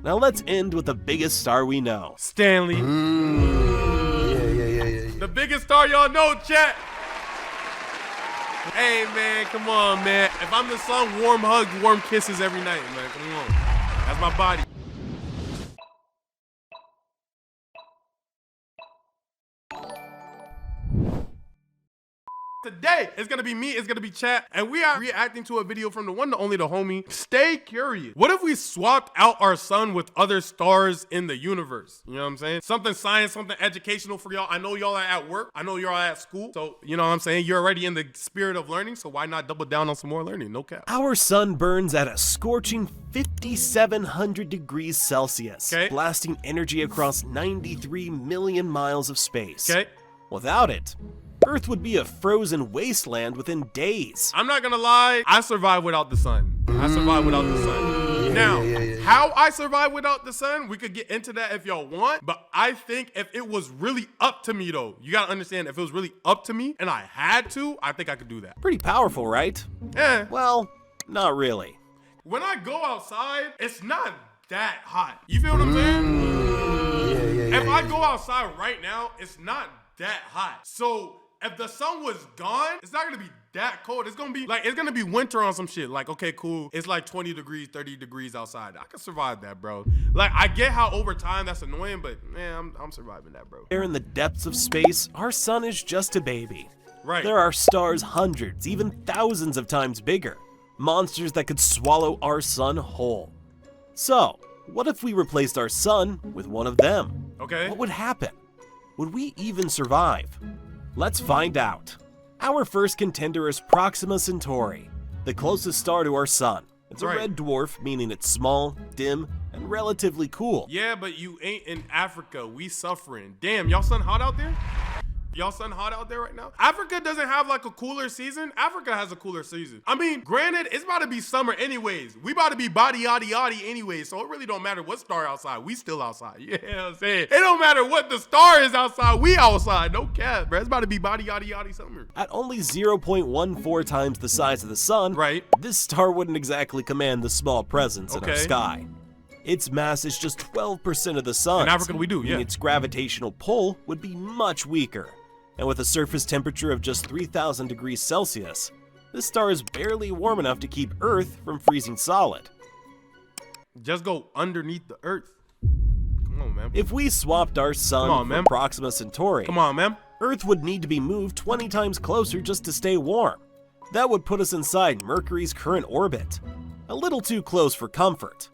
Now let's end with the biggest star we know. Stanley. The biggest star y'all know, chat. Hey, man, come on, man. If I'm the sun, warm hugs, warm kisses every night, man. Come on. That's my body. Today, it's gonna be me, it's gonna be chat, and we are reacting to a video from the one, the only, the homie, StayCurious. What if we swapped out our sun with other stars in the universe? You know what I'm saying? Something science, something educational for y'all. I know y'all are at work. I know y'all are at school. So, you know what I'm saying? You're already in the spirit of learning, so why not double down on some more learning? No cap. Our sun burns at a scorching 5,700 degrees Celsius, blasting energy across 93 million miles of space. Without it, Earth would be a frozen wasteland within days. I'm not gonna lie, I survive without the sun. I survive without the sun. Now, how I survive without the sun, we could get into that if y'all want, but I think if it was really up to me though, you gotta understand, if it was really up to me and I had to, I think I could do that. Pretty powerful, right? Yeah. Well, not really. When I go outside, it's not that hot. You feel what I'm saying? If I go outside right now, it's not that hot. So if the sun was gone, it's not gonna be that cold. It's gonna be like, it's gonna be winter on some shit. Like, okay, cool. It's like 20 degrees, 30 degrees outside. I can survive that, bro. Like, I get how over time that's annoying, but man, I'm surviving that, bro. There in the depths of space, our sun is just a baby. Right. There are stars hundreds, even thousands of times bigger. Monsters that could swallow our sun whole. So, what if we replaced our sun with one of them? Okay. What would happen? Would we even survive? Let's find out. Our first contender is Proxima Centauri, the closest star to our sun. It's a red dwarf, meaning it's small, dim, and relatively cool. Yeah, but you ain't in Africa. We suffering. Damn, y'all sun hot out there? Y'all sun hot out there right now? Africa doesn't have like a cooler season. Africa has a cooler season. I mean, granted, it's about to be summer anyways. We about to be body yaddy yaddy anyways, so it really don't matter what star outside. We still outside. You know what I'm saying? It don't matter what the star is outside. We outside. No cap, bro. It's about to be body yaddy yaddy summer. At only 0.14 times the size of the sun, this star wouldn't exactly command the small presence in our sky. Its mass is just 12% of the sun's. In Africa, we do, yeah. Its gravitational pull would be much weaker. And with a surface temperature of just 3,000 degrees Celsius, this star is barely warm enough to keep Earth from freezing solid. Just go underneath the Earth. Come on, man. If we swapped our sun for Proxima Centauri, Earth would need to be moved 20 times closer just to stay warm. That would put us inside Mercury's current orbit. A little too close for comfort.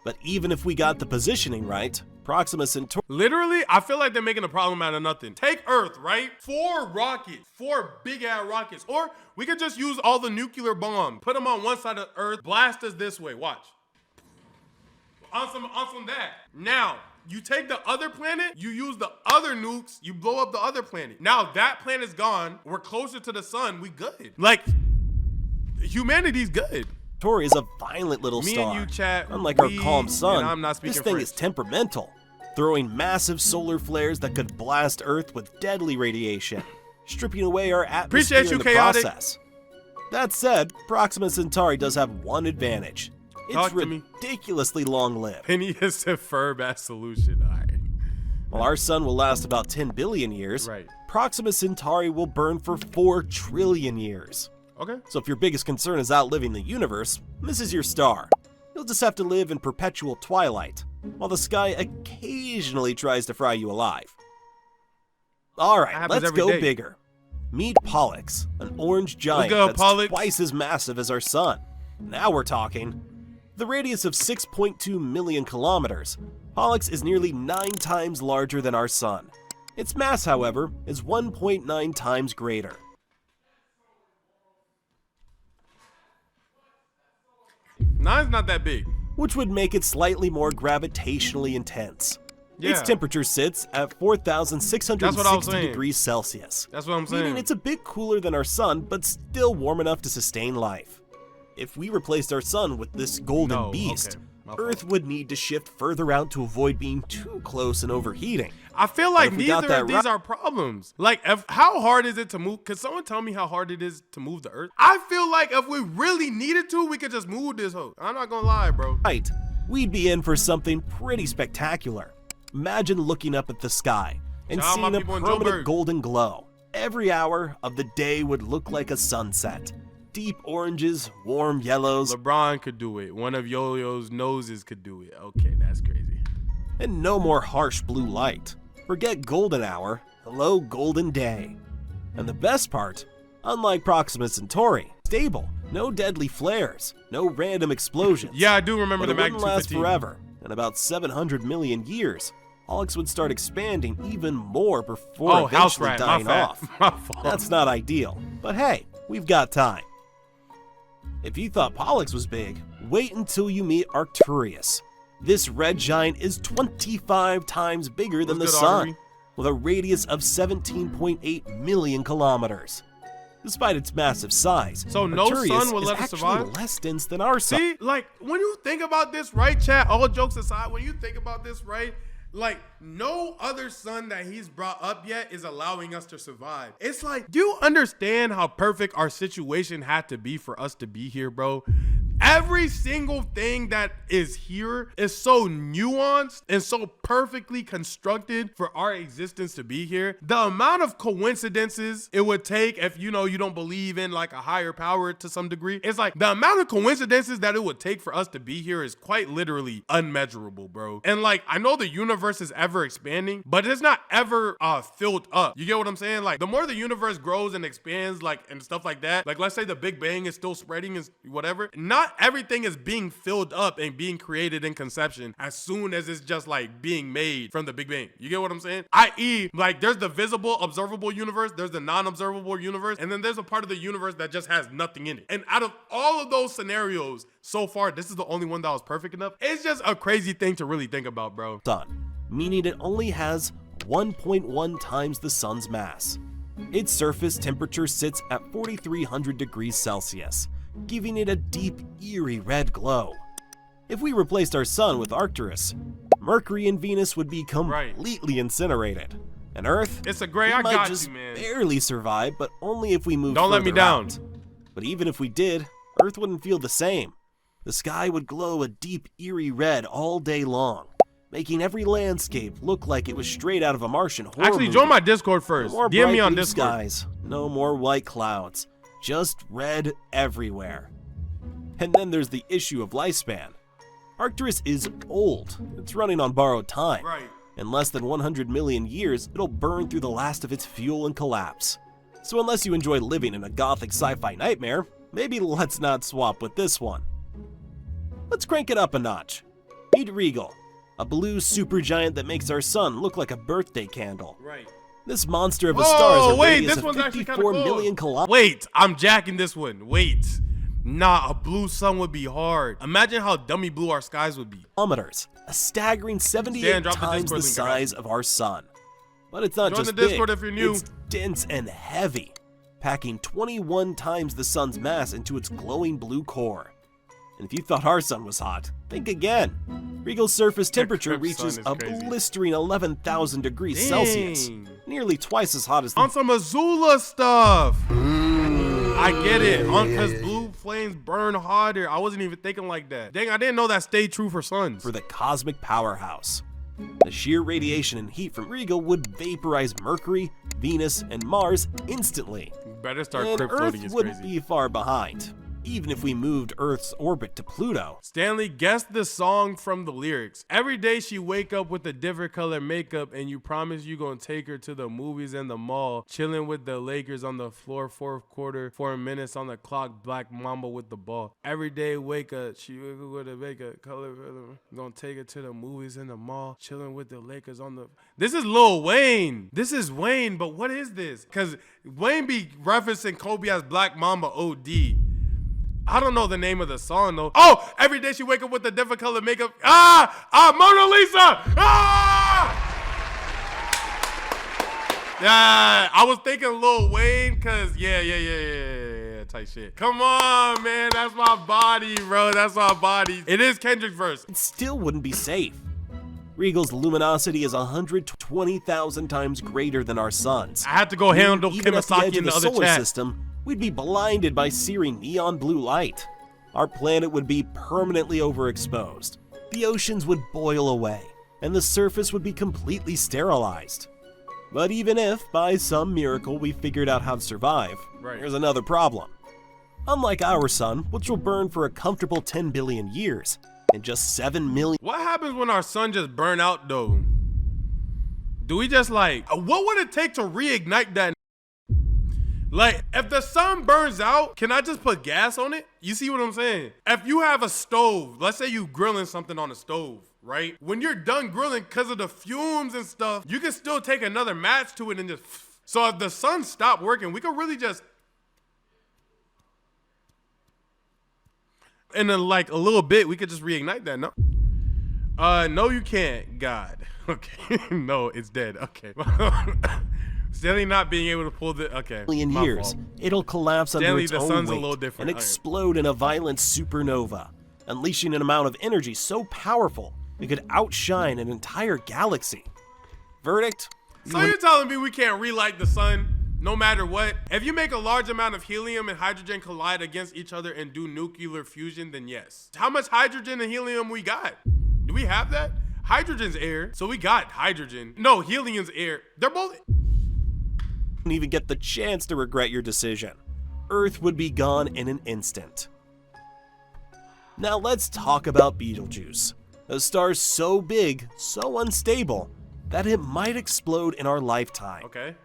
But even if we got the positioning right, Proxima Centauri... Literally, I feel like they're making a problem out of nothing. Take Earth, right? 4 rockets, 4 big-ass rockets. Or we could just use all the nuclear bombs, put them on one side of Earth, blast us this way, watch. On some that. Now, you take the other planet, you use the other nukes, you blow up the other planet. Now that planet's gone, we're closer to the sun, we good. Like, humanity's good. Centauri is a violent little star. Me and you, chat. Unlike our calm sun, I'm not speaking this thing is temperamental, throwing massive solar flares that could blast Earth with deadly radiation, stripping away our atmosphere in the process. That said, Proxima Centauri does have one advantage. It's ridiculously long-lived. Penny is a firm-ass solution, all right. While our sun will last about 10 billion years, Proxima Centauri will burn for 4 trillion years. So if your biggest concern is outliving the universe, this is your star. You'll just have to live in perpetual twilight, while the sky occasionally tries to fry you alive. Alright, let's go bigger. Meet Pollux, an orange giant that's twice as massive as our sun. Now we're talking. The radius of 6.2 million kilometers, Pollux is nearly 9 times larger than our sun. Its mass, however, is 1.9 times greater. Nine's not that big. Which would make it slightly more gravitationally intense. Its temperature sits at 4,660 degrees Celsius. That's what I'm saying. Meaning it's a bit cooler than our sun, but still warm enough to sustain life. If we replaced our sun with this golden beast, Earth would need to shift further out to avoid being too close and overheating. I feel like neither of these are problems. Like, how hard is it to move? Could someone tell me how hard it is to move the Earth? I feel like if we really needed to, we could just move this hoe. I'm not gonna lie, bro. Right. we'd be in for something pretty spectacular. Imagine looking up at the sky and seeing a permanent golden glow. Every hour of the day would look like a sunset. Deep oranges, warm yellows. LeBron could do it. One of Yo-Yo's noses could do it. Okay, that's crazy. And no more harsh blue light. Forget golden hour, hello golden day. And the best part, unlike Proxima Centauri, stable, no deadly flares, no random explosions. Yeah, I do remember the magnitude 15. It wouldn't last 15. forever. In about 700 million years, Pollux would start expanding even more before eventually dying off. That's not ideal, but hey, we've got time. If you thought Pollux was big, wait until you meet Arcturus. This red giant is 25 times bigger than the sun, with a radius of 17.8 million kilometers. Despite its massive size, so no sun will let us survive? Less dense than our sun. See, like, when you think about this, right, chat, all jokes aside, when you think about this, right, like, no other sun that he's brought up yet is allowing us to survive. It's like, do you understand how perfect our situation had to be for us to be here, bro? Every single thing that is here is so nuanced and so perfectly constructed for our existence to be here. The amount of coincidences it would take if, you know, you don't believe in like a higher power to some degree. It's like the amount of coincidences that it would take for us to be here is quite literally unmeasurable, bro. And like, I know the universe is ever expanding, but it's not ever filled up. You get what I'm saying? Like, the more the universe grows and expands, like, and stuff like that, like, let's say the Big Bang is still spreading and whatever, not everything is being filled up and being created in conception as soon as it's just like being made from the Big Bang. You get what I'm saying? I.e., like, there's the visible, observable universe, there's the non-observable universe, and then there's a part of the universe that just has nothing in it. And out of all of those scenarios so far, this is the only one that was perfect enough. It's just a crazy thing to really think about, bro. Sun, meaning it only has 1.1 times the sun's mass. Its surface temperature sits at 4,300 degrees Celsius, giving it a deep, eerie red glow. If we replaced our sun with Arcturus, Mercury and Venus would be completely incinerated. And Earth, it's a gray, I got you, man. Barely survive, but only if we move Don't let me down. Out. But even if we did, Earth wouldn't feel the same. The sky would glow a deep, eerie red all day long, making every landscape look like it was straight out of a Martian horror Actually, movie. join my Discord first. No more DM me on blue Discord. Skies, no more white clouds, just red everywhere. And then there's the issue of lifespan. Arcturus is old. It's running on borrowed time. Right. In less than 100 million years, it'll burn through the last of its fuel and collapse. So unless you enjoy living in a gothic sci-fi nightmare, maybe let's not swap with this one. Let's crank it up a notch. Meet Rigel, a blue supergiant that makes our sun look like a birthday candle. Right. This monster of a star is a radius this of one's 54 million kilometers. Wait, I'm jacking this one. Wait. Nah, a blue sun would be hard. Imagine how dummy blue our skies would be. A staggering 78 times the size of our sun. But it's not just big, if you're new. It's dense and heavy, packing 21 times the sun's mass into its glowing blue core. And if you thought our sun was hot, think again. Rigel's surface temperature reaches a blistering 11,000 degrees Celsius, nearly twice as hot as on some Azula stuff. I get it, because blue flames burn harder. I wasn't even thinking like that. Dang, I didn't know that stayed true for suns. For the cosmic powerhouse. The sheer radiation and heat from Rigel would vaporize Mercury, Venus, and Mars instantly. Better start and crypt Earth floating is wouldn't crazy. be far behind, even if we moved Earth's orbit to Pluto. Stanley, guess the song from the lyrics. Every day she wake up with a different color makeup, and you promise you gonna take her to the movies and the mall, chilling with the Lakers on the floor, fourth quarter, 4 minutes on the clock, Black Mamba with the ball. Every day wake up, she wake up with a makeup color, gonna take her to the movies and the mall, chilling with the Lakers on the... This is Lil Wayne. This is Wayne, but what is this? Because Wayne be referencing Kobe as Black Mamba OD. I don't know the name of the song though. Oh, every day she wake up with a different color makeup. Mona Lisa. Yeah, I was thinking Lil Wayne, cause yeah, type shit. Come on, man, that's my body, bro. That's my body. It is Kendrick's verse. It still wouldn't be safe. Rigel's luminosity is 120,000 times greater than our sun's. I had to go handle Even at the Kimasaki edge in of the the other solar chat. system, we'd be blinded by searing neon blue light. Our planet would be permanently overexposed. the oceans would boil away, and the surface would be completely sterilized. But even if, by some miracle, we figured out how to survive, there's another problem. Unlike our sun, which will burn for a comfortable 10 billion years, in just 7 million... What happens when our sun just burn out, though? Do we just like... What would it take to reignite that? Like, if the sun burns out, can I just put gas on it? You see what I'm saying? If you have a stove, let's say you grilling something on a stove, right? When you're done grilling, because of the fumes and stuff, you can still take another match to it and just... So if the sun stopped working, we could really just... And then like a little bit, we could just reignite that, no? No, you can't, God. Okay, no, it's dead, okay. Stanley not being able to pull the, okay. Million years, it'll collapse under its own weight a little different. and explode in a violent supernova, unleashing an amount of energy so powerful it could outshine an entire galaxy. Verdict? So you're telling me we can't relight the sun no matter what? If you make a large amount of helium and hydrogen collide against each other and do nuclear fusion, then yes. How much hydrogen and helium we got? Do we have that? Hydrogen's air, so we got hydrogen. No, helium's air. They're both... Even get the chance to regret your decision. Earth would be gone in an instant. Now let's talk about Betelgeuse, a star so big, so unstable, that it might explode in our lifetime. Okay.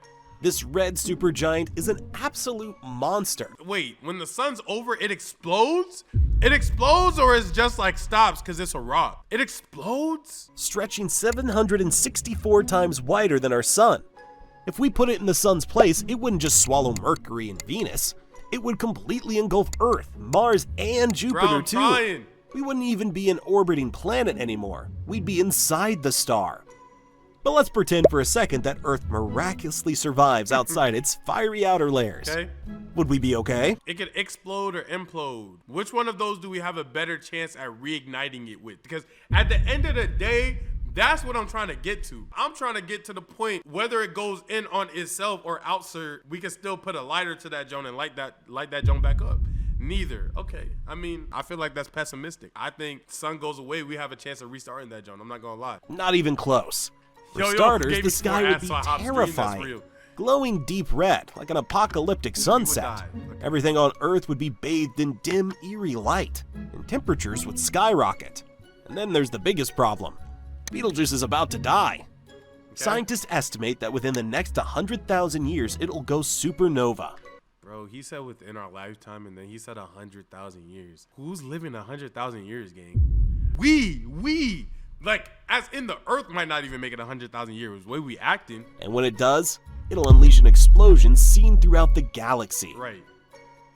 This red supergiant is an absolute monster. Wait, when the sun's over, it explodes? It explodes or it's just like stops because it's a rock? It explodes? Stretching 764 times wider than our sun. If we put it in the sun's place, it wouldn't just swallow Mercury and Venus. It would completely engulf Earth, Mars, and Jupiter too. We wouldn't even be an orbiting planet anymore. We'd be inside the star. But let's pretend for a second that Earth miraculously survives outside its fiery outer layers. Okay. Would we be okay? It could explode or implode. Which one of those do we have a better chance at reigniting it with? Because at the end of the day, that's what I'm trying to get to. I'm trying to get to the point whether it goes in on itself or outside, we can still put a lighter to that joint and light that joint back up. Neither. Okay. I mean, I feel like that's pessimistic. I think sun goes away, we have a chance of restarting that joint. I'm not gonna lie. Not even close. For starters, the sky would be terrifying. Glowing deep red, like an apocalyptic sunset. Everything on Earth would be bathed in dim, eerie light, and temperatures would skyrocket. And then there's the biggest problem. Betelgeuse is about to die. Okay. Scientists estimate that within the next 100,000 years, it'll go supernova. Bro, he said within our lifetime, and then he said 100,000 years. Who's living 100,000 years, gang? We, like, as in the Earth might not even make it 100,000 years. The way we acting. And when it does, it'll unleash an explosion seen throughout the galaxy. Right.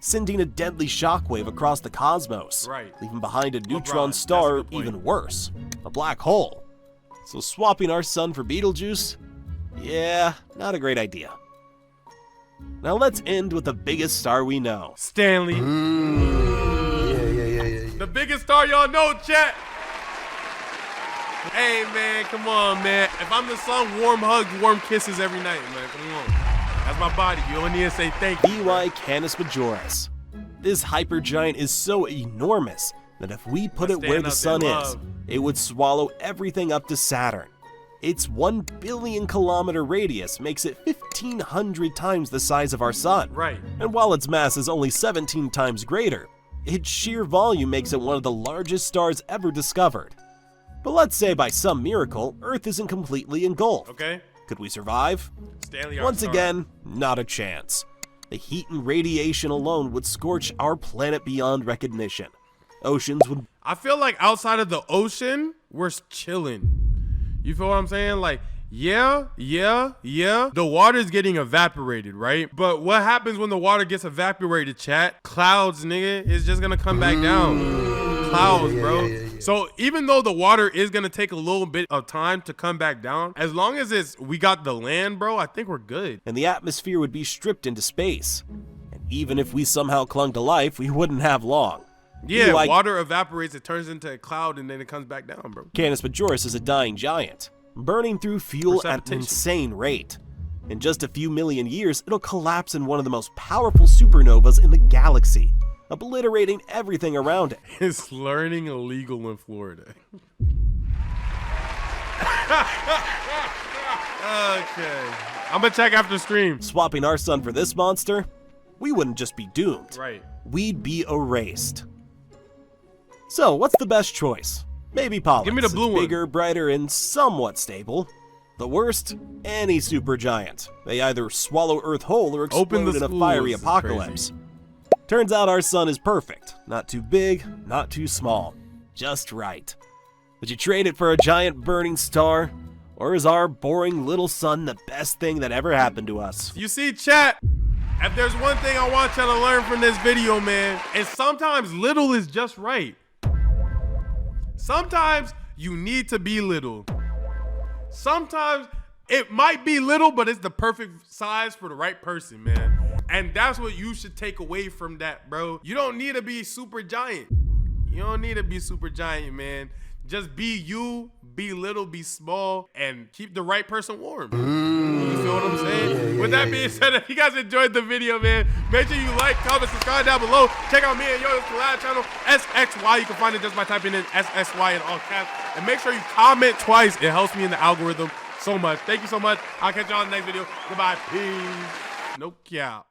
Sending a deadly shockwave across the cosmos. Right. Leaving behind a neutron star, even worse, a black hole. So swapping our sun for Betelgeuse? Yeah, not a great idea. Now let's end with the biggest star we know. Stanley. The biggest star y'all know, chat. Hey man, come on man. If I'm the sun, warm hugs, warm kisses every night, man. Come on. That's my body. You only need to say thank you. BY Canis Majoris. This hypergiant is so enormous that if we put it where the sun is, it would swallow everything up to Saturn. Its 1 billion kilometer radius makes it 1,500 times the size of our sun. Right. And while its mass is only 17 times greater, its sheer volume makes it one of the largest stars ever discovered. But let's say by some miracle, Earth isn't completely engulfed. Okay. Could we survive? Stanley, once again, not a chance. The heat and radiation alone would scorch our planet beyond recognition. Oceans would... I feel like outside of the ocean, we're chilling. You feel what I'm saying? Like, yeah. The water's getting evaporated, right? But what happens when the water gets evaporated, chat? Clouds, nigga, it's just gonna come back down. Clouds, bro. So even though the water is gonna take a little bit of time to come back down, as long as we got the land, bro, I think we're good. And the atmosphere would be stripped into space. And even if we somehow clung to life, we wouldn't have long. Yeah, water evaporates, it turns into a cloud, and then it comes back down, bro. Canis Majoris is a dying giant, burning through fuel at an insane rate. In just a few million years, it'll collapse in one of the most powerful supernovas in the galaxy, obliterating everything around it. Is learning illegal in Florida? Okay. I'm gonna check after stream. Swapping our sun for this monster, we wouldn't just be doomed. Right. We'd be erased. So, what's the best choice? Maybe Pollux. Give me the blue one. Bigger, brighter, and somewhat stable. The worst? Any supergiant. They either swallow Earth whole or explode in a fiery apocalypse. Turns out our sun is perfect. Not too big, not too small. Just right. Would you trade it for a giant burning star? Or is our boring little sun the best thing that ever happened to us? You see, chat, if there's one thing I want y'all to learn from this video, man, is sometimes little is just right. Sometimes you need to be little. Sometimes it might be little, but it's the perfect size for the right person, man. And that's what you should take away from that, bro. You don't need to be super giant. You don't need to be super giant, man. Just be you, be little, be small, and keep the right person warm. You feel what I'm saying? With that being said, if you guys enjoyed the video, man, make sure you like, comment, subscribe down below. Check out me and Yoda's collab channel, SXY. You can find it just by typing in SXY in all caps. And make sure you comment twice. It helps me in the algorithm so much. Thank you so much. I'll catch y'all in the next video. Goodbye. Peace. No cap.